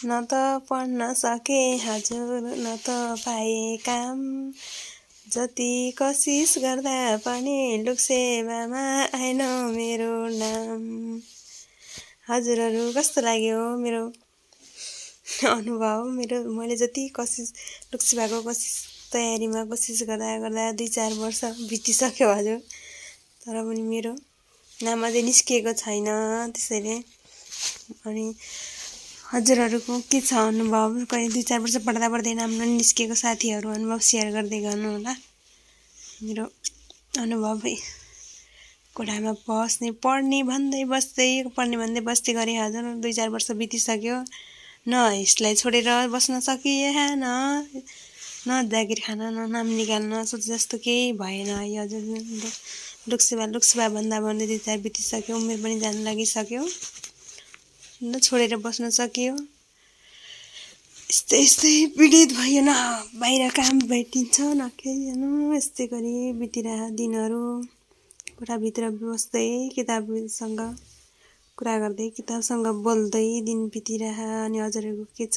न त पढ्न सके हजुर न त पाए काम जति कोसिस गर्दा पनि लोकसेवामा आएन मेरो नाम। हजुरहरू कस्तो लाग्यो मेरो अनुभव मैले जति कोसिस लोकसेवाको तयारीमा कोसिस गर्दा 2-4 वर्ष बितिसक्यो हजुर, तर पनि मेरो नाम अझै निस्किएको छैन। त्यसैले अनि हजुरहरूको के छ अनुभव? कहिले 2-4 वर्ष पढ्दै नाम ननिस्किएको साथीहरू अनुभव सेयर गर्दै गर्नु होला। मेरो अनुभव है कोठामा पढ्ने भन्दै बस्दै गरे हजुर 2-4 वर्ष बितिसक्यो। न यसलाई छोडेर बस्न सकिएन, न जागिर खान न नाम निकाल्न सोचे जस्तो केही भएन है हजुर। लोकसेवा भन्दा 2-4 बितिसक्यो, उमेर पनि जान लागिसक्यो, न छोडेर बस्न सकियो। यस्तै पीडित भयो न बाहिर काम भेटिन्छ न केही हेर्नु। यस्तै गरी बितिरह दिनहरू कोठाभित्र बस्दै किताबसँग कुरा गर्दै किताबसँग बोल्दै दिन बितिरह। अनि हजुरहरूको के छ?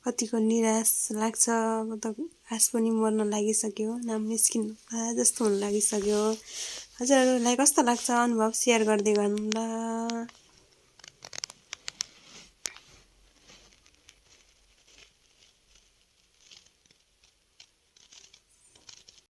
कतिको निराश लाग्छ, अब त आश पनि मर्न लागिसक्यो, नाम निस्किनु जस्तो हुन लागिसक्यो। हजुरहरूलाई कस्तो लाग्छ अनुभव सेयर गर्दै गर्नु ल।